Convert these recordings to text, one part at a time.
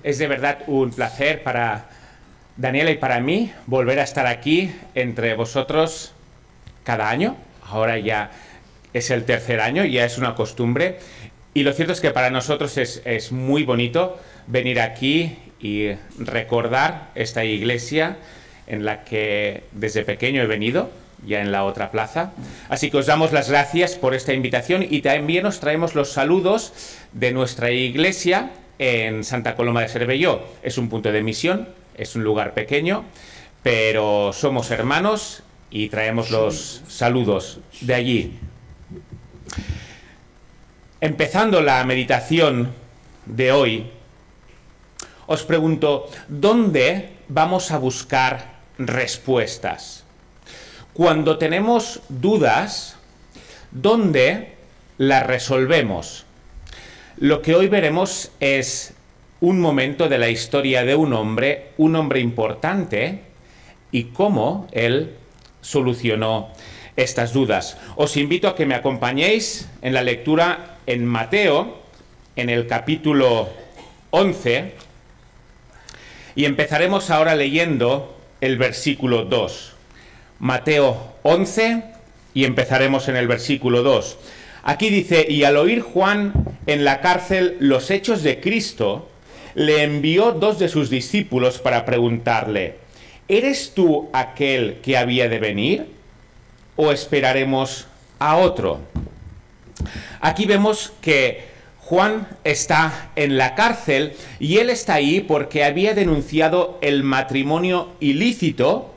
Es de verdad un placer para Daniela y para mí volver a estar aquí entre vosotros cada año. Ahora ya es el tercer año, ya es una costumbre. Y lo cierto es que para nosotros es muy bonito venir aquí y recordar esta iglesia en la que desde pequeño he venido, ya en la otra plaza. Así que os damos las gracias por esta invitación y también os traemos los saludos de nuestra iglesia en Santa Coloma de Cervelló. Es un punto de misión, es un lugar pequeño, pero somos hermanos y traemos los saludos de allí. Empezando la meditación de hoy, os pregunto, ¿dónde vamos a buscar respuestas? Cuando tenemos dudas, ¿dónde las resolvemos? Lo que hoy veremos es un momento de la historia de un hombre importante, y cómo él solucionó estas dudas. Os invito a que me acompañéis en la lectura en Mateo, en el capítulo 11, y empezaremos ahora leyendo el versículo 2. Mateo 11, y empezaremos en el versículo 2. Aquí dice: y al oír Juan en la cárcel los hechos de Cristo, le envió 2 de sus discípulos para preguntarle: ¿eres tú aquel que había de venir, o esperaremos a otro? Aquí vemos que Juan está en la cárcel y él está ahí porque había denunciado el matrimonio ilícito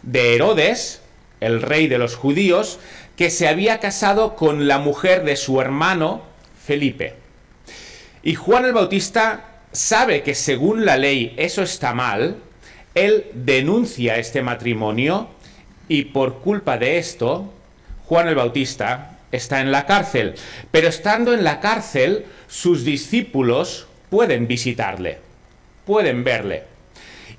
de Herodes, el rey de los judíos, que se había casado con la mujer de su hermano Felipe. Y Juan el Bautista sabe que según la ley eso está mal. Él denuncia este matrimonio y por culpa de esto, Juan el Bautista está en la cárcel. Pero estando en la cárcel, sus discípulos pueden visitarle, pueden verle.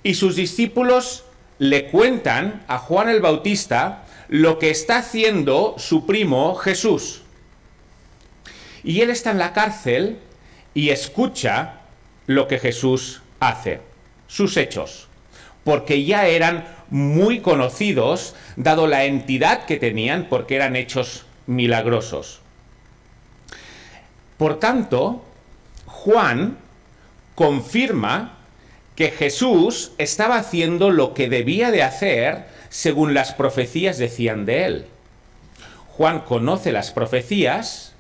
Y sus discípulos le cuentan a Juan el Bautista lo que está haciendo su primo Jesús. Y él está en la cárcel y escucha lo que Jesús hace, sus hechos, porque ya eran muy conocidos, dado la entidad que tenían, porque eran hechos milagrosos. Por tanto, Juan confirma que Jesús estaba haciendo lo que debía de hacer según las profecías decían de él. Juan conoce las profecías,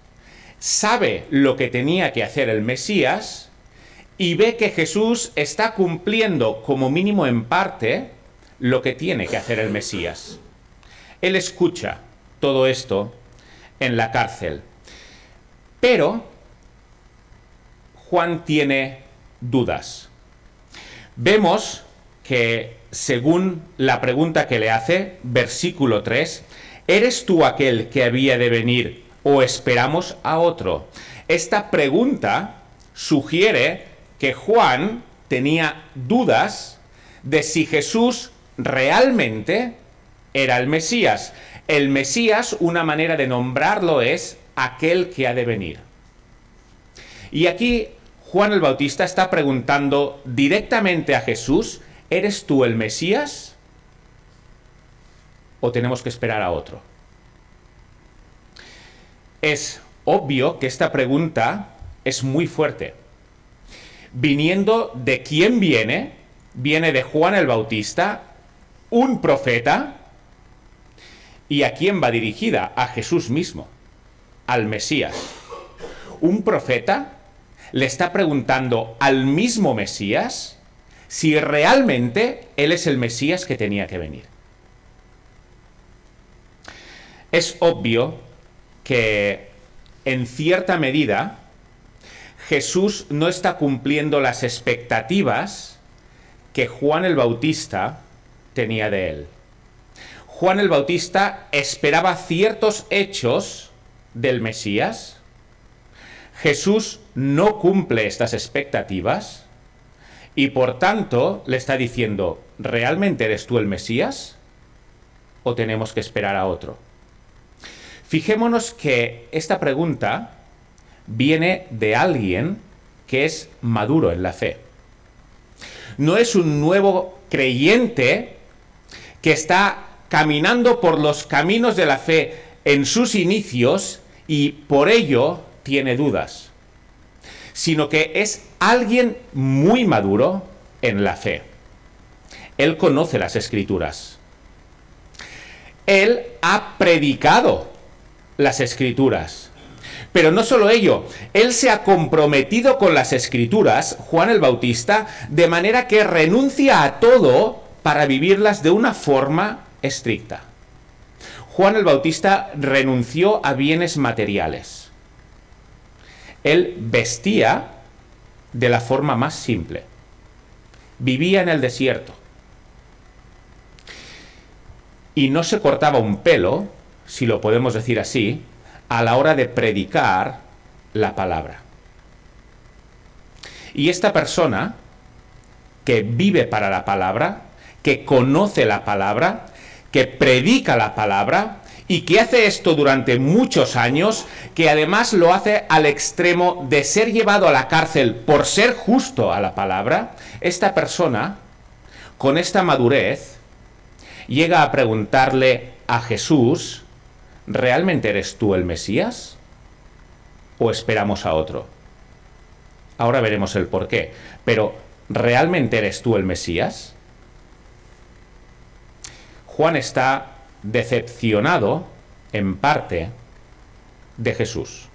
sabe lo que tenía que hacer el Mesías y ve que Jesús está cumpliendo, como mínimo en parte, lo que tiene que hacer el Mesías. Él escucha todo esto en la cárcel. Pero Juan tiene dudas. Vemos que, según la pregunta que le hace, versículo 3, ¿eres tú aquel que había de venir o esperamos a otro? Esta pregunta sugiere que Juan tenía dudas de si Jesús realmente era el Mesías. El Mesías, una manera de nombrarlo es aquel que ha de venir. Y aquí Juan el Bautista está preguntando directamente a Jesús: ¿eres tú el Mesías o tenemos que esperar a otro? Es obvio que esta pregunta es muy fuerte. Viniendo de quién viene, viene de Juan el Bautista, un profeta. ¿Y a quién va dirigida? A Jesús mismo, al Mesías. Un profeta le está preguntando al mismo Mesías si realmente él es el Mesías que tenía que venir. Es obvio que, en cierta medida, Jesús no está cumpliendo las expectativas que Juan el Bautista tenía de él. Juan el Bautista esperaba ciertos hechos del Mesías. Jesús no cumple estas expectativas y por tanto le está diciendo: ¿realmente eres tú el Mesías o tenemos que esperar a otro? Fijémonos que esta pregunta viene de alguien que es maduro en la fe. No es un nuevo creyente que está caminando por los caminos de la fe en sus inicios y por ello tiene dudas, sino que es alguien muy maduro en la fe. Él conoce las Escrituras. Él ha predicado las Escrituras. Pero no solo ello, él se ha comprometido con las Escrituras, Juan el Bautista, de manera que renuncia a todo para vivirlas de una forma estricta. Juan el Bautista renunció a bienes materiales. Él vestía de la forma más simple. Vivía en el desierto. Y no se cortaba un pelo, si lo podemos decir así, a la hora de predicar la palabra. Y esta persona que vive para la palabra, que conoce la palabra, que predica la palabra y que hace esto durante muchos años, que además lo hace al extremo de ser llevado a la cárcel por ser justo a la palabra, esta persona, con esta madurez, llega a preguntarle a Jesús: ¿realmente eres tú el Mesías? ¿O esperamos a otro? Ahora veremos el por qué. Pero, ¿realmente eres tú el Mesías? Juan está decepcionado, en parte, de Jesús.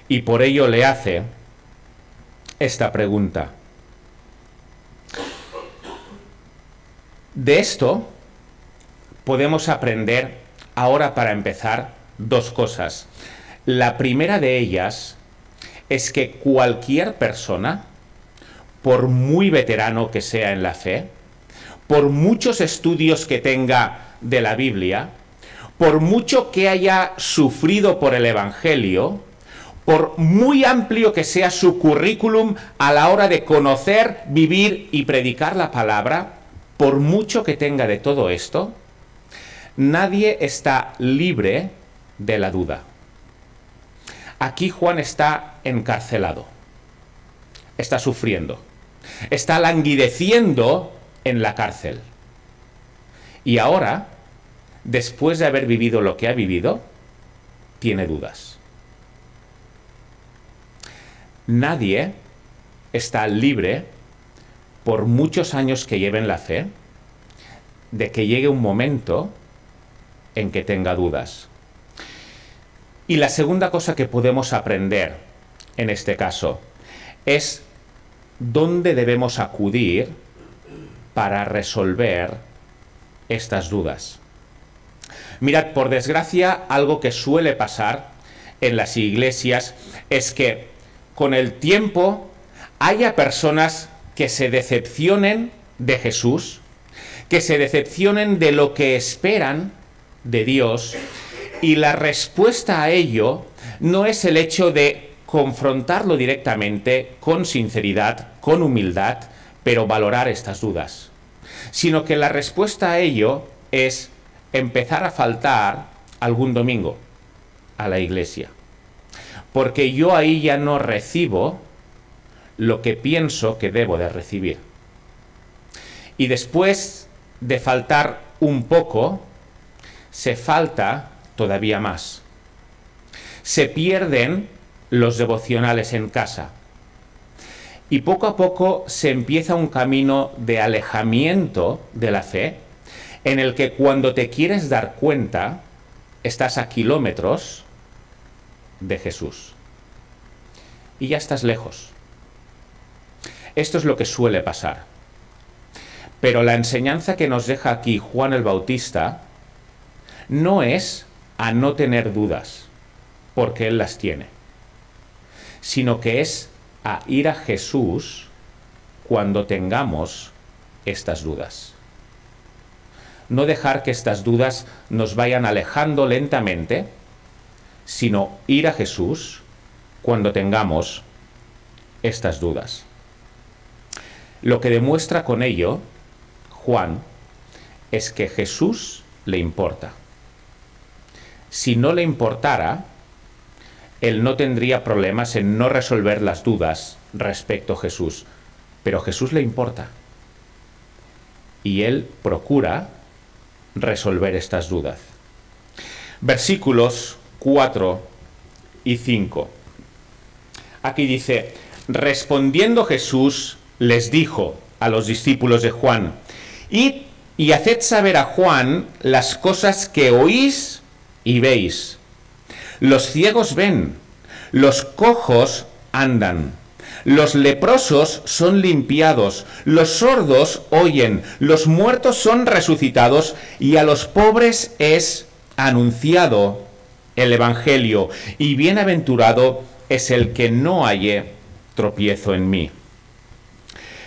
Y por ello le hace esta pregunta. De esto podemos aprender, ahora para empezar, dos cosas. La primera de ellas es que cualquier persona, por muy veterano que sea en la fe, por muchos estudios que tenga de la Biblia, por mucho que haya sufrido por el Evangelio, por muy amplio que sea su currículum a la hora de conocer, vivir y predicar la palabra, por mucho que tenga de todo esto, nadie está libre de la duda. Aquí Juan está encarcelado, está sufriendo, está languideciendo en la cárcel. Y ahora, después de haber vivido lo que ha vivido, tiene dudas. Nadie está libre, por muchos años que lleve en la fe, de que llegue un momento en que tenga dudas. Y la segunda cosa que podemos aprender en este caso es dónde debemos acudir para resolver estas dudas. Mirad, por desgracia, algo que suele pasar en las iglesias es que con el tiempo haya personas que se decepcionen de Jesús, que se decepcionen de lo que esperan de Dios, y la respuesta a ello no es el hecho de confrontarlo directamente, con sinceridad, con humildad, pero valorar estas dudas, sino que la respuesta a ello es empezar a faltar algún domingo a la iglesia, porque yo ahí ya no recibo lo que pienso que debo de recibir. Y después de faltar un poco, se falta todavía más. Se pierden los devocionales en casa. Y poco a poco se empieza un camino de alejamiento de la fe, en el que cuando te quieres dar cuenta, estás a kilómetros de Jesús. Y ya estás lejos. Esto es lo que suele pasar. Pero la enseñanza que nos deja aquí Juan el Bautista no es a no tener dudas, porque él las tiene, sino que es a ir a Jesús cuando tengamos estas dudas. No dejar que estas dudas nos vayan alejando lentamente, sino ir a Jesús cuando tengamos estas dudas. Lo que demuestra con ello Juan es que Jesús le importa. si no le importara, él no tendría problemas en no resolver las dudas respecto a Jesús. Pero a Jesús le importa. Y él procura resolver estas dudas. Versículos 4 y 5. Aquí dice: respondiendo Jesús les dijo a los discípulos de Juan: id y haced saber a Juan las cosas que oís y veis. Los ciegos ven, los cojos andan, los leprosos son limpiados, los sordos oyen, los muertos son resucitados, y a los pobres es anunciado el Evangelio, y bienaventurado es el que no halle tropiezo en mí.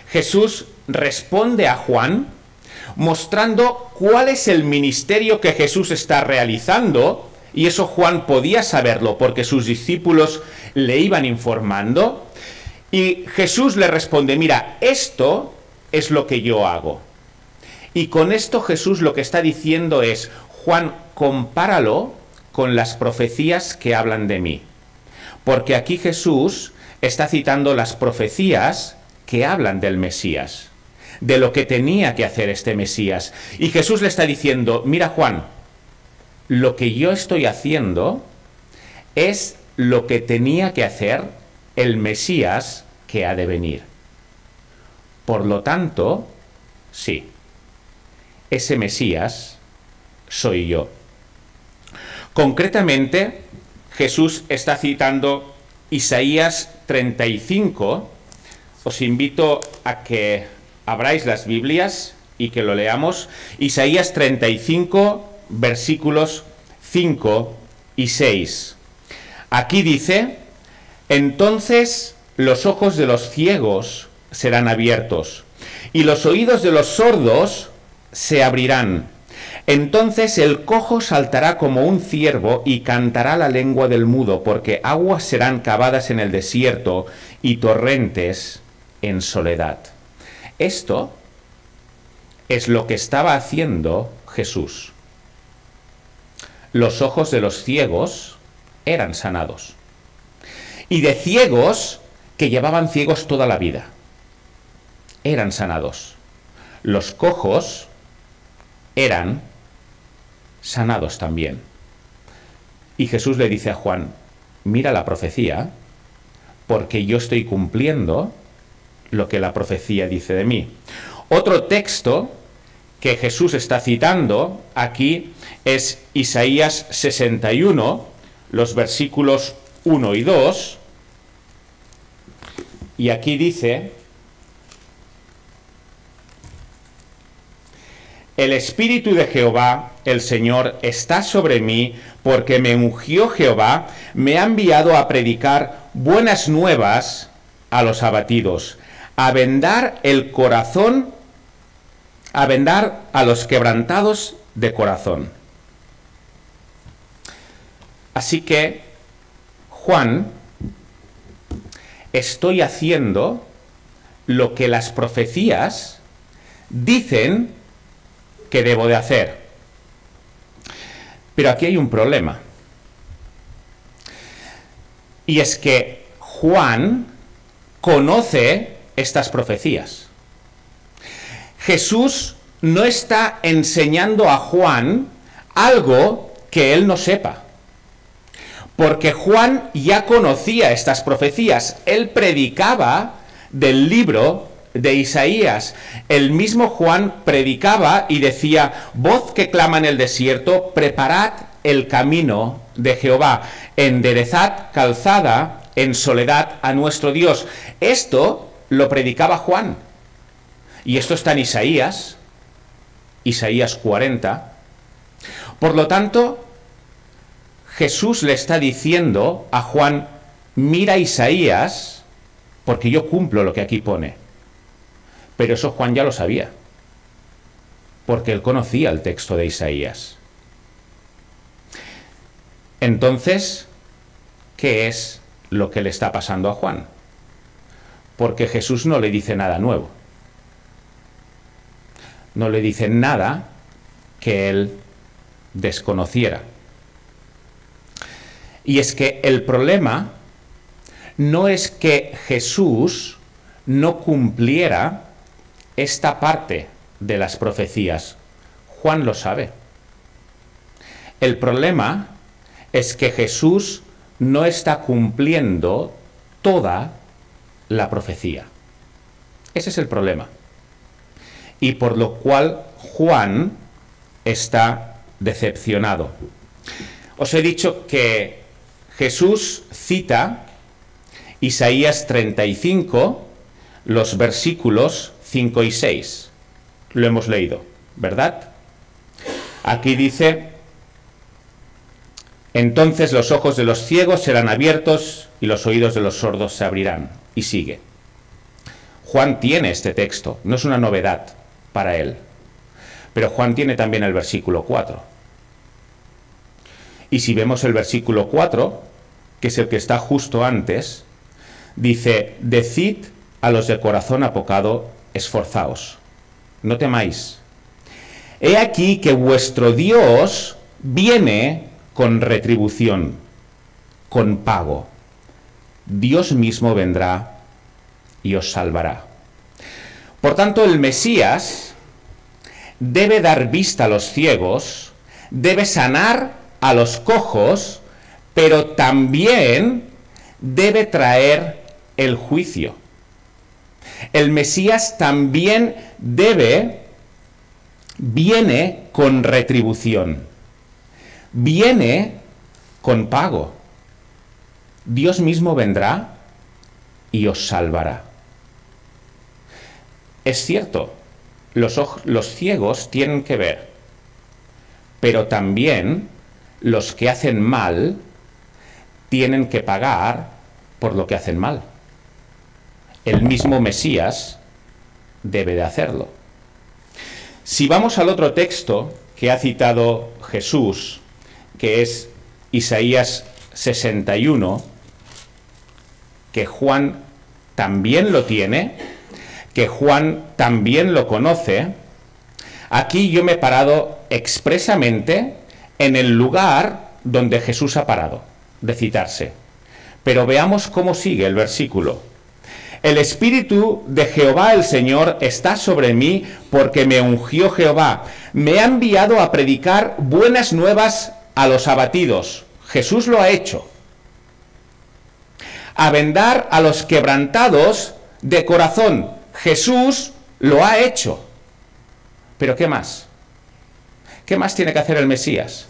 Jesús responde a Juan mostrando cuál es el ministerio que Jesús está realizando, y eso Juan podía saberlo porque sus discípulos le iban informando. Y Jesús le responde: mira, esto es lo que yo hago. Y con esto Jesús lo que está diciendo es: Juan, compáralo con las profecías que hablan de mí. Porque aquí Jesús está citando las profecías que hablan del Mesías, de lo que tenía que hacer este Mesías. Y Jesús le está diciendo: mira, Juan, lo que yo estoy haciendo es lo que tenía que hacer el Mesías que ha de venir. Por lo tanto, sí, ese Mesías soy yo. Concretamente, Jesús está citando Isaías 35. Os invito a que abráis las Biblias y que lo leamos. Isaías 35, versículos 5 y 6. Aquí dice: entonces los ojos de los ciegos serán abiertos, y los oídos de los sordos se abrirán. Entonces el cojo saltará como un ciervo y cantará la lengua del mudo, porque aguas serán cavadas en el desierto y torrentes en soledad. Esto es lo que estaba haciendo Jesús. Los ojos de los ciegos eran sanados. Y de ciegos que llevaban ciegos toda la vida, eran sanados. Los cojos eran sanados también. Y Jesús le dice a Juan: mira la profecía, porque yo estoy cumpliendo lo que la profecía dice de mí. Otro texto que Jesús está citando aquí es Isaías 61, los versículos 1 y 2, y aquí dice: el Espíritu de Jehová, el Señor, está sobre mí, porque me ungió Jehová, me ha enviado a predicar buenas nuevas a los abatidos, a vendar el corazón, a vendar a los quebrantados de corazón. Así que, Juan, estoy haciendo lo que las profecías dicen que debo de hacer. Pero aquí hay un problema. Y es que Juan conoce estas profecías. Jesús no está enseñando a Juan algo que él no sepa. Porque Juan ya conocía estas profecías. Él predicaba del libro de Isaías. El mismo Juan predicaba y decía: voz que clama en el desierto, preparad el camino de Jehová, enderezad calzada en soledad a nuestro Dios. Esto lo predicaba Juan. Y esto está en Isaías 40. Por lo tanto, Jesús le está diciendo a Juan: mira Isaías, porque yo cumplo lo que aquí pone. Pero eso Juan ya lo sabía, porque él conocía el texto de Isaías. Entonces, ¿qué es lo que le está pasando a Juan? Porque Jesús no le dice nada nuevo. No le dice nada que él desconociera. Y es que el problema no es que Jesús no cumpliera esta parte de las profecías. Juan lo sabe. El problema es que Jesús no está cumpliendo toda la profecía. Ese es el problema. Y por lo cual Juan está decepcionado. Os he dicho que Jesús cita Isaías 35, los versículos 5 y 6. Lo hemos leído, ¿verdad? Aquí dice: entonces los ojos de los ciegos serán abiertos y los oídos de los sordos se abrirán. Y sigue. Juan tiene este texto, no es una novedad para él. Pero Juan tiene también el versículo 4. Y si vemos el versículo 4, que es el que está justo antes, dice: decid a los de corazón apocado, esforzaos, no temáis. He aquí que vuestro Dios viene con retribución, con pago. Dios mismo vendrá y os salvará. Por tanto, el Mesías debe dar vista a los ciegos, debe sanar a los cojos, pero también debe traer el juicio. El Mesías también viene con retribución, viene con pago. Dios mismo vendrá y os salvará. Es cierto, los ciegos tienen que ver, pero también los que hacen mal tienen que pagar por lo que hacen mal. El mismo Mesías debe de hacerlo. Si vamos al otro texto que ha citado Jesús, que es Isaías 61, que Juan también lo tiene, que Juan también lo conoce, aquí yo me he parado expresamente en el lugar donde Jesús ha parado de citarse. Pero veamos cómo sigue el versículo. El Espíritu de Jehová el Señor está sobre mí, porque me ungió Jehová. Me ha enviado a predicar buenas nuevas a los abatidos. Jesús lo ha hecho. A vendar a los quebrantados de corazón. Jesús lo ha hecho. ¿Pero qué más? ¿Qué más tiene que hacer el Mesías?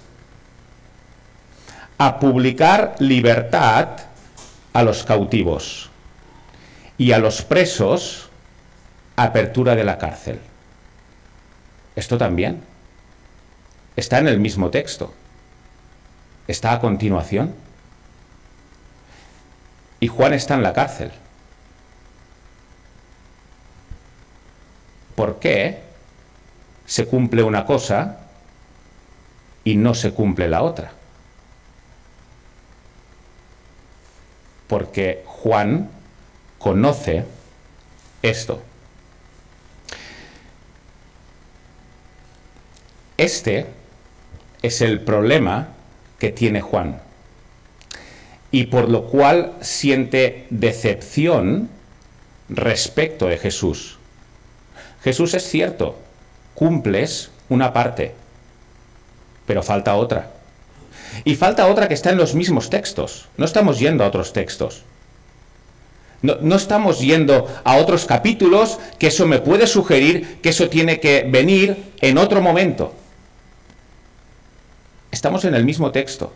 A publicar libertad a los cautivos y a los presos, apertura de la cárcel. Esto también está en el mismo texto. Está a continuación. Y Juan está en la cárcel. ¿Por qué se cumple una cosa y no se cumple la otra? Porque Juan conoce esto. Este es el problema que tiene Juan, y por lo cual siente decepción respecto de Jesús. Jesús, es cierto, cumples una parte, pero falta otra. Y falta otra que está en los mismos textos. No estamos yendo a otros textos. No estamos yendo a otros capítulos, que eso me puede sugerir que eso tiene que venir en otro momento. Estamos en el mismo texto.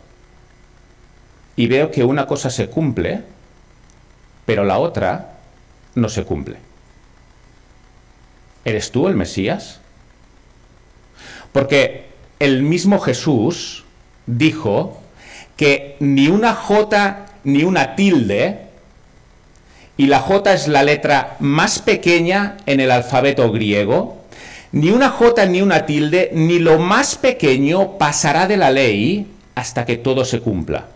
Y veo que una cosa se cumple, pero la otra no se cumple. ¿Eres tú el Mesías? Porque el mismo Jesús dijo que ni una jota ni una tilde, y la jota es la letra más pequeña en el alfabeto griego, ni una jota ni una tilde, ni lo más pequeño pasará de la ley hasta que todo se cumpla.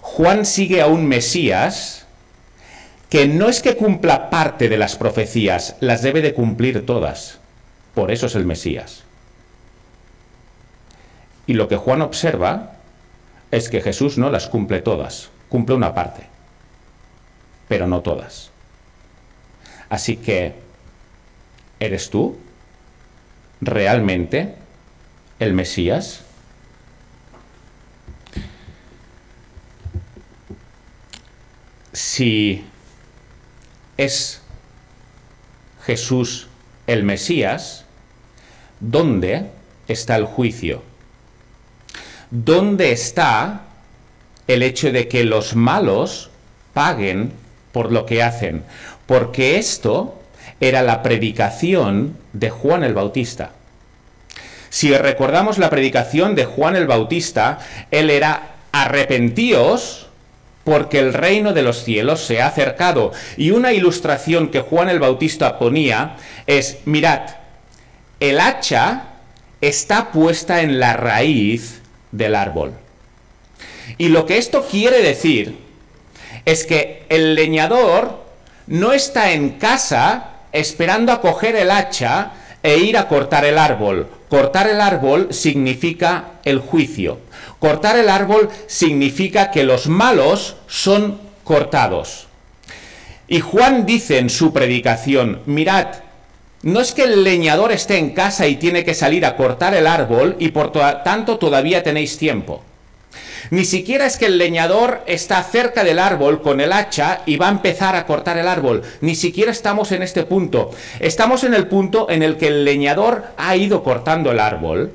Juan sigue a un Mesías que no es que cumpla parte de las profecías, las debe de cumplir todas. Por eso es el Mesías. Y lo que Juan observa es que Jesús no las cumple todas, cumple una parte, pero no todas. Así que, ¿eres tú realmente el Mesías? Si es Jesús el Mesías, ¿dónde está el juicio? ¿Dónde está el hecho de que los malos paguen por lo que hacen? Porque esto era la predicación de Juan el Bautista. Si recordamos la predicación de Juan el Bautista, él era: arrepentíos porque el reino de los cielos se ha acercado. Y una ilustración que Juan el Bautista ponía es: mirad, el hacha está puesta en la raíz del árbol. Y lo que esto quiere decir es que el leñador no está en casa esperando a coger el hacha e ir a cortar el árbol. Cortar el árbol significa el juicio. Cortar el árbol significa que los malos son cortados. Y Juan dice en su predicación: mirad, no es que el leñador esté en casa y tiene que salir a cortar el árbol y por tanto todavía tenéis tiempo. Ni siquiera es que el leñador está cerca del árbol con el hacha y va a empezar a cortar el árbol. Ni siquiera estamos en este punto. Estamos en el punto en el que el leñador ha ido cortando el árbol,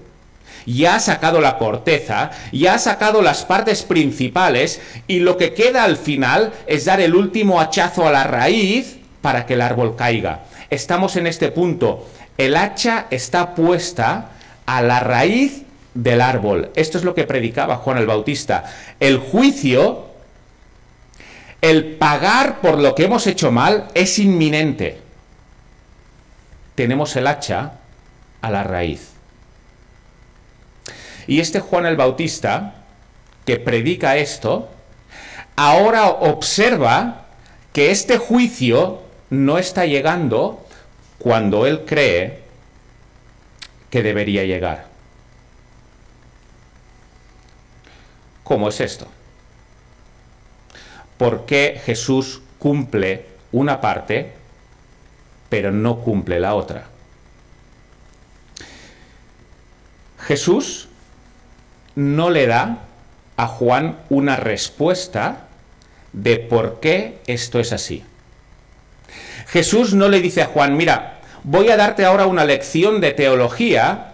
ya ha sacado la corteza, ya ha sacado las partes principales, y lo que queda al final es dar el último hachazo a la raíz para que el árbol caiga. Estamos en este punto. El hacha está puesta a la raíz del árbol. Esto es lo que predicaba Juan el Bautista. El juicio, el pagar por lo que hemos hecho mal, es inminente. Tenemos el hacha a la raíz. Y este Juan el Bautista, que predica esto, ahora observa que este juicio no está llegando cuando él cree que debería llegar. ¿Cómo es esto? ¿Por qué Jesús cumple una parte, pero no cumple la otra? Jesús no le da a Juan una respuesta de por qué esto es así. Jesús no le dice a Juan: mira, voy a darte ahora una lección de teología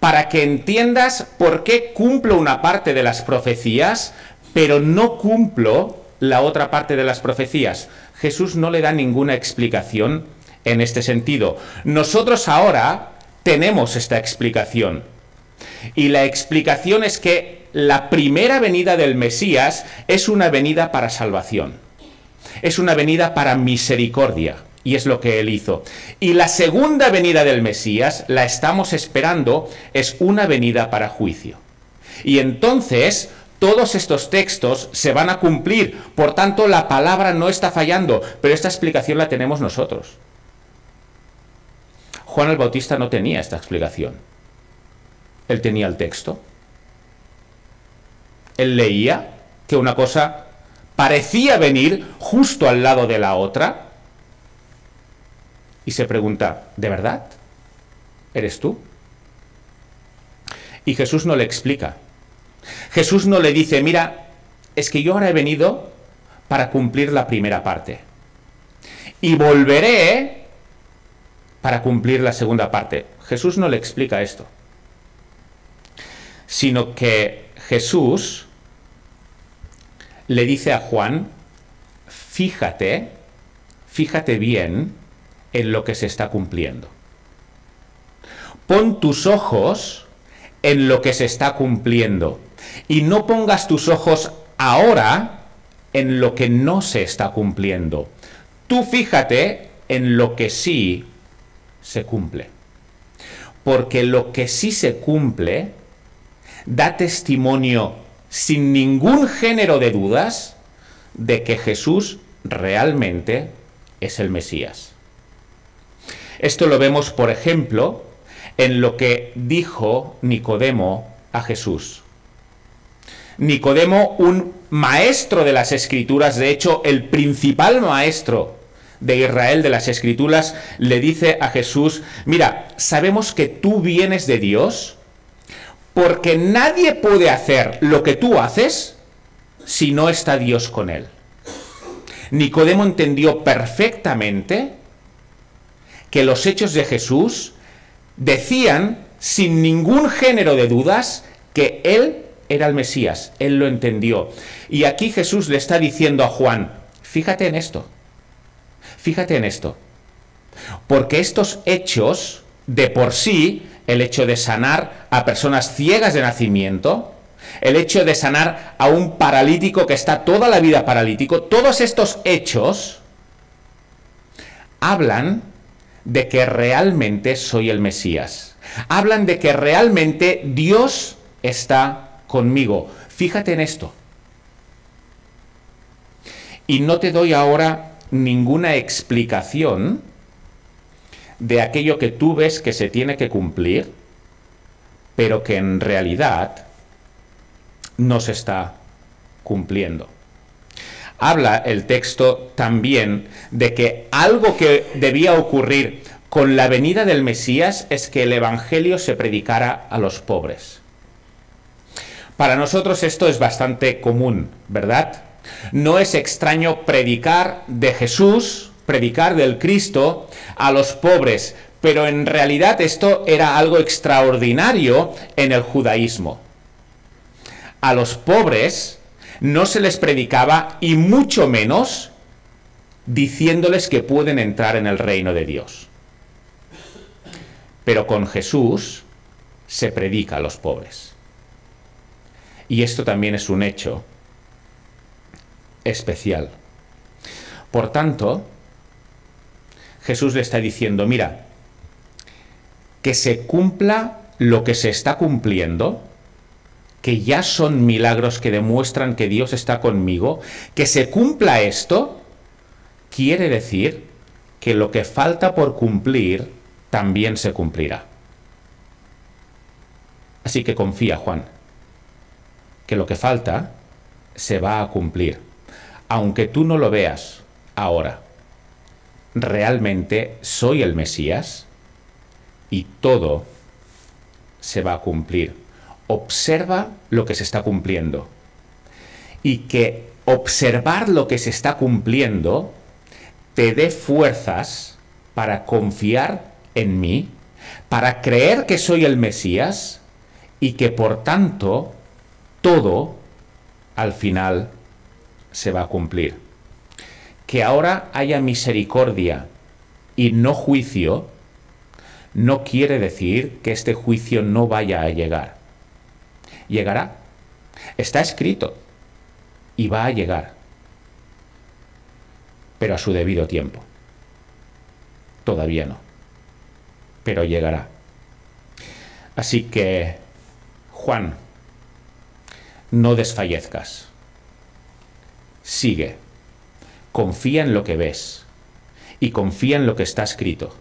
para que entiendas por qué cumplo una parte de las profecías, pero no cumplo la otra parte de las profecías. Jesús no le da ninguna explicación en este sentido. Nosotros ahora tenemos esta explicación. Y la explicación es que la primera venida del Mesías es una venida para salvación. Es una venida para misericordia. Y es lo que él hizo. Y la segunda venida del Mesías, la estamos esperando, es una venida para juicio. Y entonces todos estos textos se van a cumplir. Por tanto, la palabra no está fallando, pero esta explicación la tenemos nosotros. Juan el Bautista no tenía esta explicación. Él tenía el texto. Él leía que una cosa parecía venir justo al lado de la otra, y se pregunta: ¿de verdad? ¿Eres tú? Y Jesús no le explica. Jesús no le dice: mira, es que yo ahora he venido para cumplir la primera parte. Y volveré para cumplir la segunda parte. Jesús no le explica esto. Sino que Jesús le dice a Juan: fíjate bien en lo que se está cumpliendo. Pon tus ojos en lo que se está cumpliendo y no pongas tus ojos ahora en lo que no se está cumpliendo. Tú fíjate en lo que sí se cumple. Porque lo que sí se cumple da testimonio sin ningún género de dudas de que Jesús realmente es el Mesías. Esto lo vemos, por ejemplo, en lo que dijo Nicodemo a Jesús. Nicodemo, un maestro de las Escrituras, de hecho, el principal maestro de Israel de las Escrituras, le dice a Jesús: mira, sabemos que tú vienes de Dios, porque nadie puede hacer lo que tú haces si no está Dios con él. Nicodemo entendió perfectamente que los hechos de Jesús decían, sin ningún género de dudas, que él era el Mesías. Él lo entendió. Y aquí Jesús le está diciendo a Juan: fíjate en esto. Fíjate en esto. Porque estos hechos, de por sí, el hecho de sanar a personas ciegas de nacimiento, el hecho de sanar a un paralítico que está toda la vida paralítico, todos estos hechos hablan de que realmente soy el Mesías. Hablan de que realmente Dios está conmigo. Fíjate en esto. Y no te doy ahora ninguna explicación de aquello que tú ves que se tiene que cumplir, pero que en realidad no se está cumpliendo. Habla el texto también de que algo que debía ocurrir con la venida del Mesías es que el Evangelio se predicara a los pobres. Para nosotros esto es bastante común, ¿verdad? No es extraño predicar de Jesús, predicar del Cristo a los pobres, pero en realidad esto era algo extraordinario en el judaísmo. A los pobres no se les predicaba, y mucho menos diciéndoles que pueden entrar en el reino de Dios. Pero con Jesús se predica a los pobres. Y esto también es un hecho especial. Por tanto, Jesús le está diciendo: mira, que se cumpla lo que se está cumpliendo, que ya son milagros que demuestran que Dios está conmigo, que se cumpla esto, quiere decir que lo que falta por cumplir también se cumplirá. Así que confía, Juan, que lo que falta se va a cumplir. Aunque tú no lo veas ahora, realmente soy el Mesías y todo se va a cumplir. Observa lo que se está cumpliendo. Y que observar lo que se está cumpliendo te dé fuerzas para confiar en mí, para creer que soy el Mesías y que por tanto todo al final se va a cumplir. Que ahora haya misericordia y no juicio no quiere decir que este juicio no vaya a llegar. Llegará. Está escrito y va a llegar, pero a su debido tiempo. Todavía no, pero llegará. Así que, Juan, no desfallezcas. Sigue. Confía en lo que ves y confía en lo que está escrito,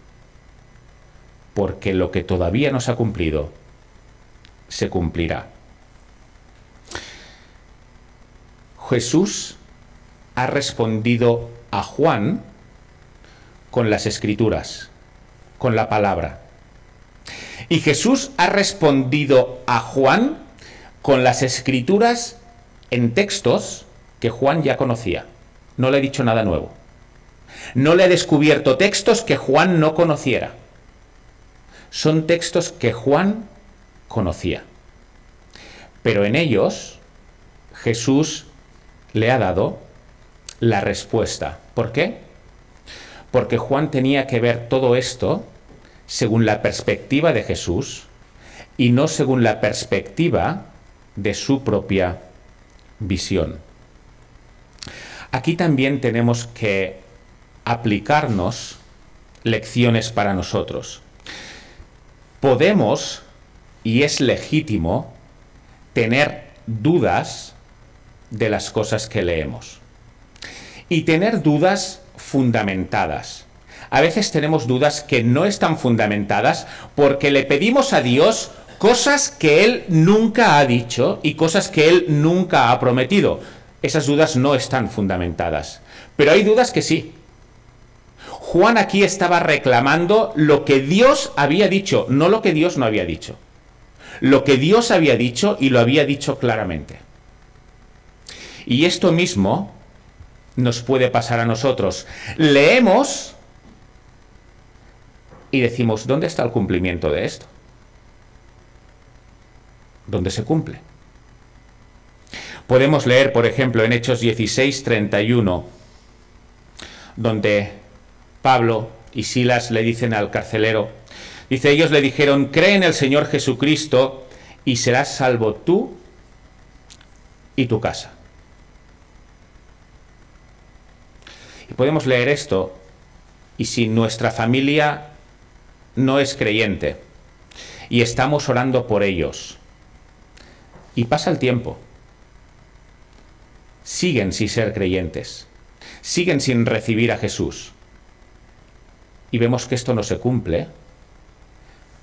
porque lo que todavía no se ha cumplido se cumplirá. Jesús ha respondido a Juan con las Escrituras, con la palabra. Y Jesús ha respondido a Juan con las Escrituras en textos que Juan ya conocía. No le he dicho nada nuevo. No le he descubierto textos que Juan no conociera. Son textos que Juan conocía. Pero en ellos Jesús le ha dado la respuesta. ¿Por qué? Porque Juan tenía que ver todo esto según la perspectiva de Jesús y no según la perspectiva de su propia visión. Aquí también tenemos que aplicarnos lecciones para nosotros. Podemos, y es legítimo, tener dudas de las cosas que leemos. Y tener dudas fundamentadas. A veces tenemos dudas que no están fundamentadas porque le pedimos a Dios cosas que Él nunca ha dicho y cosas que Él nunca ha prometido. Esas dudas no están fundamentadas, pero hay dudas que sí. Juan aquí estaba reclamando lo que Dios había dicho, no lo que Dios no había dicho. Lo que Dios había dicho y lo había dicho claramente. Y esto mismo nos puede pasar a nosotros. Leemos y decimos, ¿dónde está el cumplimiento de esto? ¿Dónde se cumple? Podemos leer, por ejemplo, en Hechos 16:31, donde Pablo y Silas le dicen al carcelero, dice, ellos le dijeron, cree en el Señor Jesucristo y serás salvo tú y tu casa. Y podemos leer esto, y si nuestra familia no es creyente, y estamos orando por ellos, y pasa el tiempo, siguen sin ser creyentes, siguen sin recibir a Jesús, y vemos que esto no se cumple,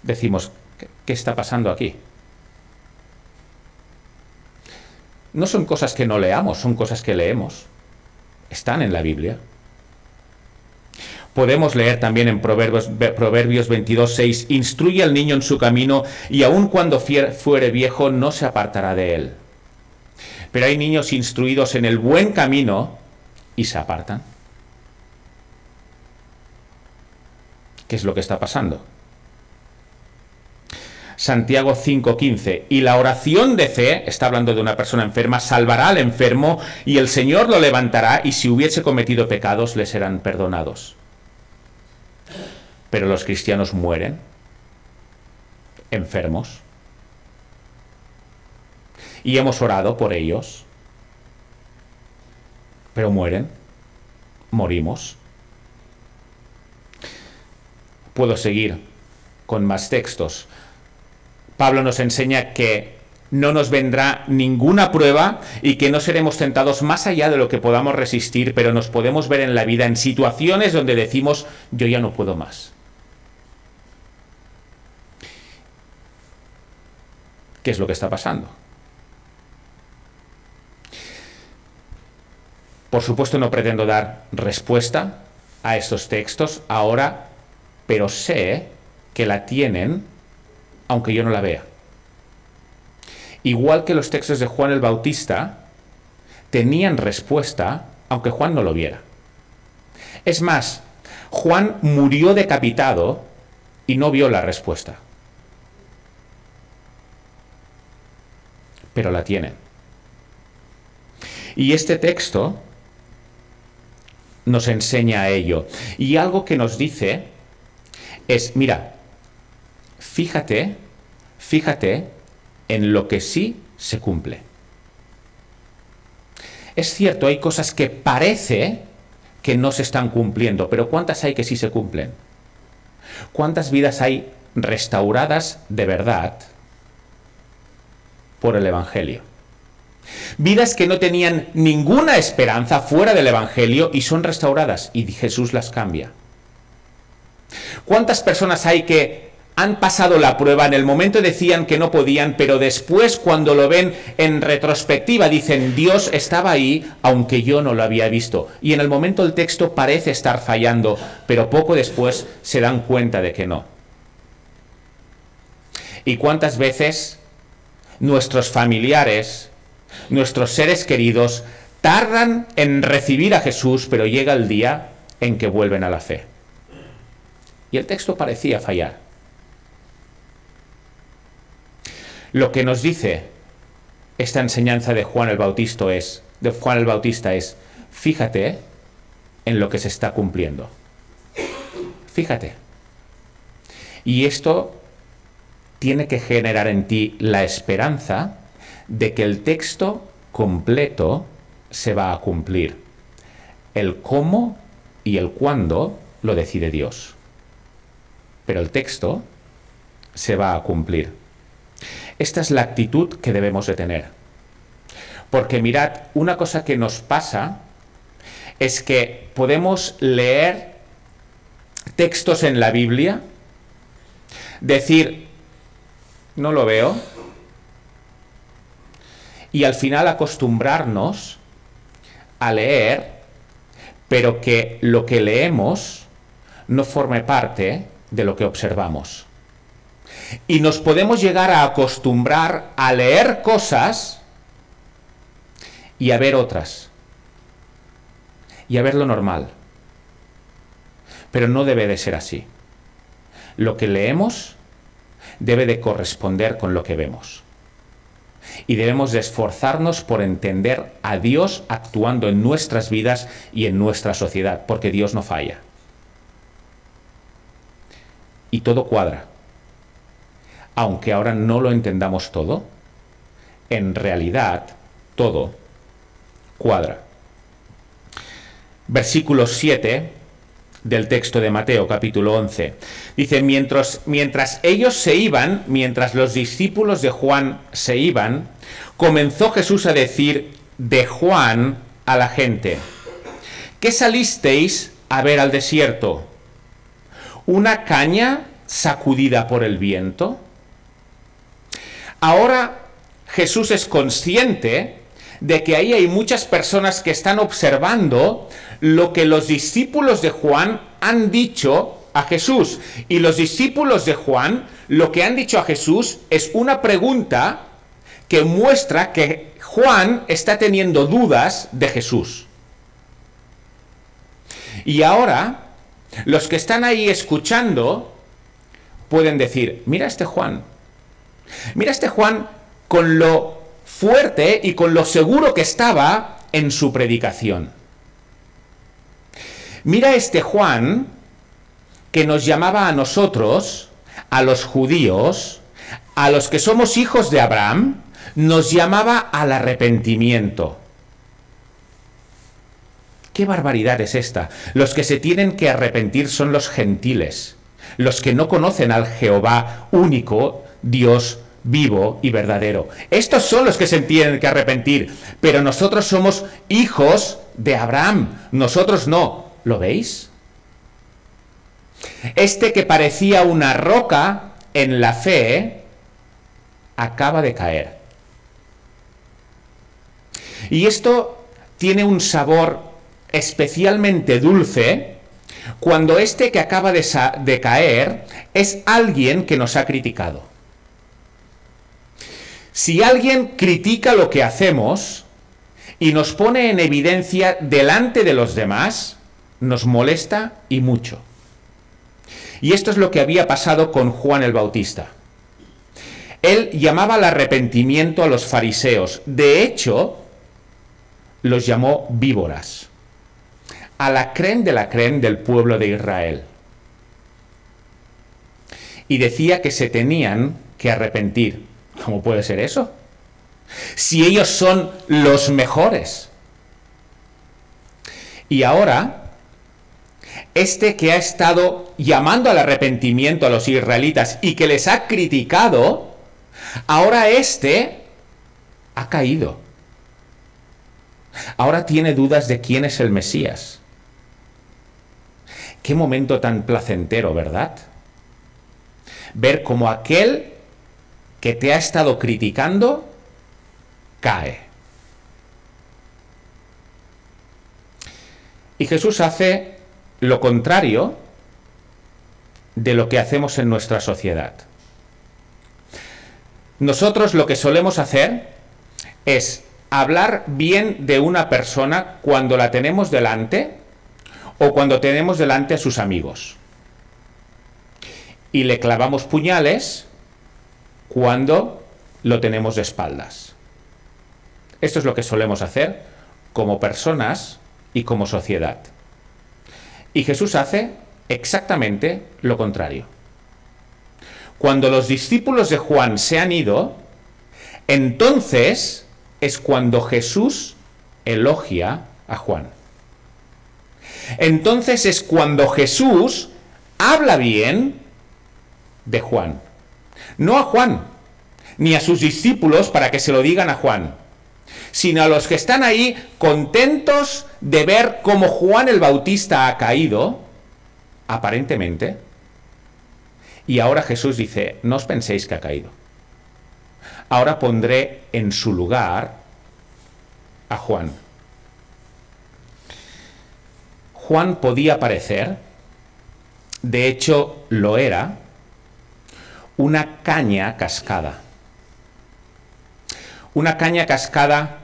decimos, ¿qué está pasando aquí? No son cosas que no leamos, son cosas que leemos. Están en la Biblia. Podemos leer también en Proverbios 22:6, instruye al niño en su camino y aun cuando fuere viejo no se apartará de él. Pero hay niños instruidos en el buen camino y se apartan. ¿Qué es lo que está pasando? Santiago 5:15, y la oración de fe, está hablando de una persona enferma, salvará al enfermo y el Señor lo levantará y si hubiese cometido pecados le serán perdonados. Pero los cristianos mueren enfermos y hemos orado por ellos, pero mueren, morimos. Puedo seguir con más textos. Pablo nos enseña que no nos vendrá ninguna prueba y que no seremos tentados más allá de lo que podamos resistir, pero nos podemos ver en la vida en situaciones donde decimos, yo ya no puedo más. ¿Qué es lo que está pasando? Por supuesto no pretendo dar respuesta a estos textos ahora, pero sé que la tienen aunque yo no la vea. Igual que los textos de Juan el Bautista tenían respuesta aunque Juan no lo viera. Es más, Juan murió decapitado y no vio la respuesta. Pero la tienen. Y este texto nos enseña a ello. Y algo que nos dice es, mira, fíjate en lo que sí se cumple. Es cierto, hay cosas que parece que no se están cumpliendo, pero ¿cuántas hay que sí se cumplen? ¿Cuántas vidas hay restauradas de verdad por el Evangelio? Vidas que no tenían ninguna esperanza fuera del Evangelio y son restauradas y Jesús las cambia. ¿Cuántas personas hay que han pasado la prueba, en el momento decían que no podían, pero después cuando lo ven en retrospectiva dicen, Dios estaba ahí aunque yo no lo había visto? Y en el momento el texto parece estar fallando, pero poco después se dan cuenta de que no. ¿Y cuántas veces nuestros familiares, nuestros seres queridos, tardan en recibir a Jesús, pero llega el día en que vuelven a la fe? Y el texto parecía fallar. Lo que nos dice esta enseñanza de Juan el Bautista es, fíjate en lo que se está cumpliendo. Fíjate. Y esto tiene que generar en ti la esperanza de que el texto completo se va a cumplir. El cómo y el cuándo lo decide Dios. Pero el texto se va a cumplir. Esta es la actitud que debemos de tener. Porque mirad, una cosa que nos pasa es que podemos leer textos en la Biblia, decir, no lo veo. Y al final acostumbrarnos a leer, pero que lo que leemos no forme parte de lo que observamos. Y nos podemos llegar a acostumbrar a leer cosas y a ver otras. Y a ver lo normal. Pero no debe de ser así. Lo que leemos debe de corresponder con lo que vemos. Y debemos de esforzarnos por entender a Dios actuando en nuestras vidas y en nuestra sociedad, porque Dios no falla. Y todo cuadra. Aunque ahora no lo entendamos todo, en realidad todo cuadra. Versículo 7 del texto de Mateo, capítulo 11. Dice, mientras ellos se iban, mientras los discípulos de Juan se iban, comenzó Jesús a decir de Juan a la gente, ¿qué salisteis a ver al desierto? ¿Una caña sacudida por el viento? Ahora Jesús es consciente de que ahí hay muchas personas que están observando lo que los discípulos de Juan han dicho a Jesús. Y los discípulos de Juan lo que han dicho a Jesús es una pregunta que muestra que Juan está teniendo dudas de Jesús. Y ahora los que están ahí escuchando pueden decir, mira este Juan con lo fuerte y con lo seguro que estaba en su predicación. Mira este Juan que nos llamaba a nosotros, a los judíos, a los que somos hijos de Abraham, nos llamaba al arrepentimiento. ¿Qué barbaridad es esta? Los que se tienen que arrepentir son los gentiles, los que no conocen al Jehová único, Dios vivo y verdadero. Estos son los que se tienen que arrepentir, pero nosotros somos hijos de Abraham, nosotros no. ¿Lo veis? Este que parecía una roca en la fe, acaba de caer. Y esto tiene un sabor especialmente dulce cuando este que acaba de caer es alguien que nos ha criticado. Si alguien critica lo que hacemos y nos pone en evidencia delante de los demás, nos molesta y mucho. Y esto es lo que había pasado con Juan el Bautista. Él llamaba al arrepentimiento a los fariseos. De hecho, los llamó víboras. A la crén de la crén del pueblo de Israel. Y decía que se tenían que arrepentir. ¿Cómo puede ser eso? Si ellos son los mejores. Y ahora, este que ha estado llamando al arrepentimiento a los israelitas y que les ha criticado, ahora este ha caído. Ahora tiene dudas de quién es el Mesías. Qué momento tan placentero, ¿verdad? Ver cómo aquel que te ha estado criticando cae. Y Jesús hace lo contrario de lo que hacemos en nuestra sociedad. Nosotros lo que solemos hacer es hablar bien de una persona cuando la tenemos delante o cuando tenemos delante a sus amigos. Y le clavamos puñales cuando lo tenemos de espaldas. Esto es lo que solemos hacer como personas y como sociedad. Y Jesús hace exactamente lo contrario. Cuando los discípulos de Juan se han ido, entonces es cuando Jesús elogia a Juan. Entonces es cuando Jesús habla bien de Juan. No a Juan, ni a sus discípulos para que se lo digan a Juan, sino a los que están ahí contentos de ver cómo Juan el Bautista ha caído, aparentemente, y ahora Jesús dice, no os penséis que ha caído. Ahora pondré en su lugar a Juan. Juan podía parecer, de hecho lo era, una caña cascada. Una caña cascada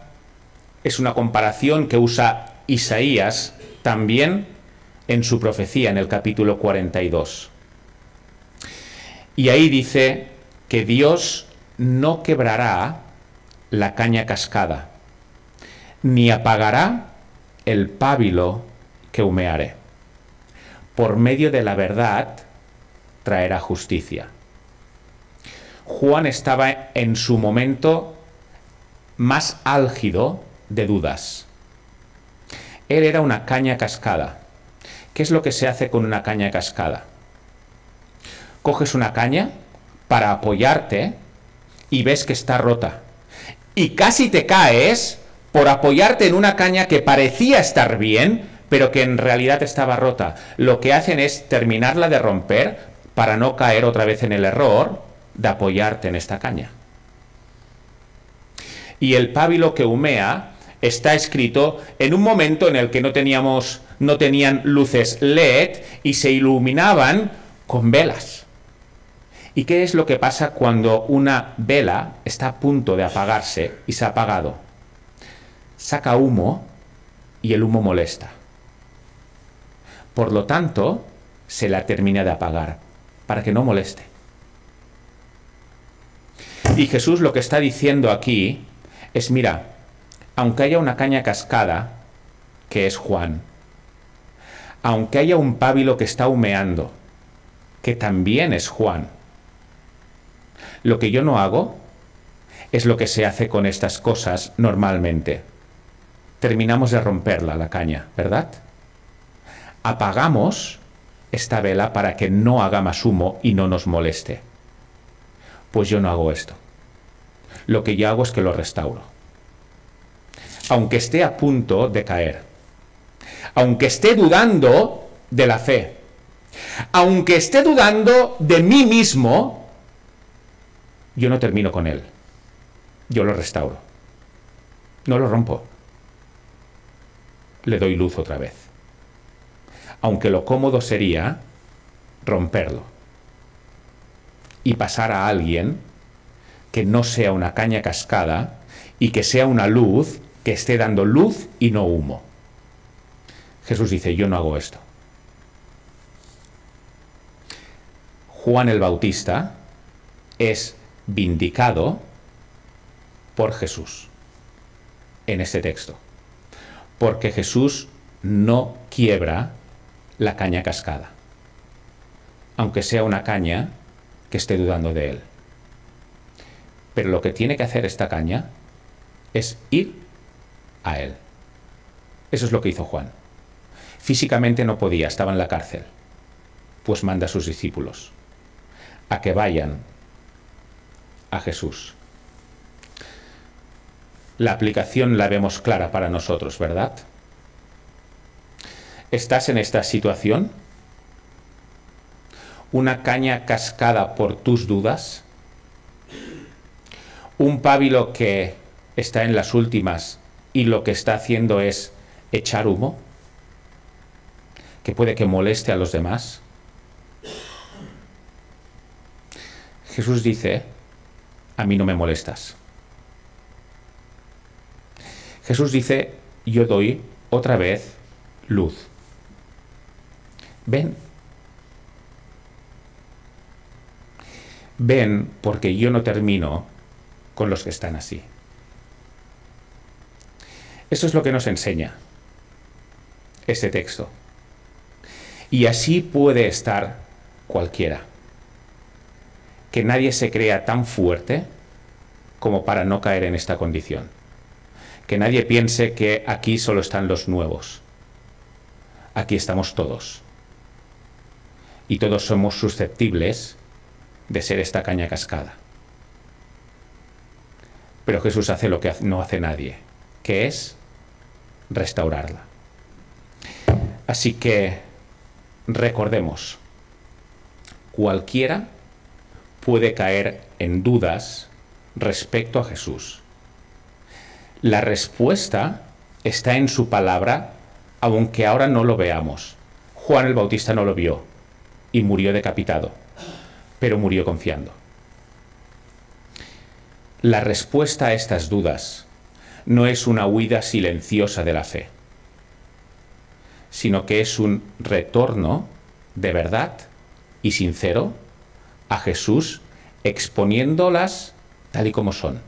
es una comparación que usa Isaías también en su profecía en el capítulo 42. Y ahí dice que Dios no quebrará la caña cascada, ni apagará el pábilo que humeare. Por medio de la verdad traerá justicia. Juan estaba en su momento más álgido de dudas. Él era una caña cascada. ¿Qué es lo que se hace con una caña cascada? Coges una caña para apoyarte y ves que está rota. Y casi te caes por apoyarte en una caña que parecía estar bien, pero que en realidad estaba rota. Lo que hacen es terminarla de romper para no caer otra vez en el error de apoyarte en esta caña. Y el pábilo que humea está escrito en un momento en el que no tenían luces LED y se iluminaban con velas. ¿Y qué es lo que pasa cuando una vela está a punto de apagarse y se ha apagado? Saca humo y el humo molesta. Por lo tanto, se la termina de apagar para que no moleste. Y Jesús lo que está diciendo aquí es, mira, aunque haya una caña cascada, que es Juan, aunque haya un pábilo que está humeando, que también es Juan, lo que yo no hago es lo que se hace con estas cosas normalmente. Terminamos de romperla, la caña, ¿verdad? Apagamos esta vela para que no haga más humo y no nos moleste. Pues yo no hago esto. Lo que yo hago es que lo restauro. Aunque esté a punto de caer, aunque esté dudando de la fe, aunque esté dudando de mí mismo, yo no termino con él. Yo lo restauro. No lo rompo. Le doy luz otra vez. Aunque lo cómodo sería romperlo y pasar a alguien que no sea una caña cascada y que sea una luz que esté dando luz y no humo. Jesús dice, yo no hago esto. Juan el Bautista es vindicado por Jesús en este texto, porque Jesús no quiebra la caña cascada, aunque sea una caña que esté dudando de él. Pero lo que tiene que hacer esta caña es ir a él. Eso es lo que hizo Juan. Físicamente no podía, estaba en la cárcel. Pues manda a sus discípulos a que vayan a Jesús. La aplicación la vemos clara para nosotros, ¿verdad? ¿Estás en esta situación? ¿Una caña cascada por tus dudas? ¿Un pábilo que está en las últimas y lo que está haciendo es echar humo, que puede que moleste a los demás? Jesús dice, a mí no me molestas. Jesús dice, yo doy otra vez luz. Ven. Ven porque yo no termino con los que están así. Eso es lo que nos enseña este texto. Y así puede estar cualquiera. Que nadie se crea tan fuerte como para no caer en esta condición. Que nadie piense que aquí solo están los nuevos. Aquí estamos todos. Y todos somos susceptibles de ser esta caña cascada. Pero Jesús hace lo que no hace nadie, que es restaurarla. Así que recordemos, cualquiera puede caer en dudas respecto a Jesús. La respuesta está en su palabra, aunque ahora no lo veamos. Juan el Bautista no lo vio y murió decapitado, pero murió confiando. La respuesta a estas dudas no es una huida silenciosa de la fe, sino que es un retorno de verdad y sincero a Jesús, exponiéndolas tal y como son.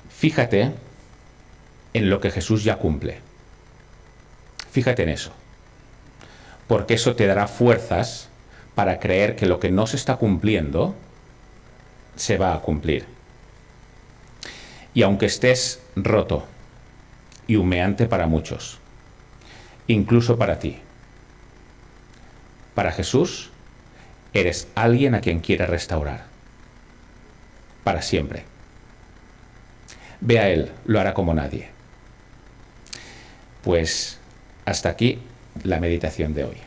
Fíjate en lo que Jesús ya cumple. Fíjate en eso, porque eso te dará fuerzas para creer que lo que no se está cumpliendo se va a cumplir. Y aunque estés roto y humeante para muchos, incluso para ti, para Jesús eres alguien a quien quiere restaurar para siempre. Ve a Él, lo hará como nadie. Pues hasta aquí la meditación de hoy.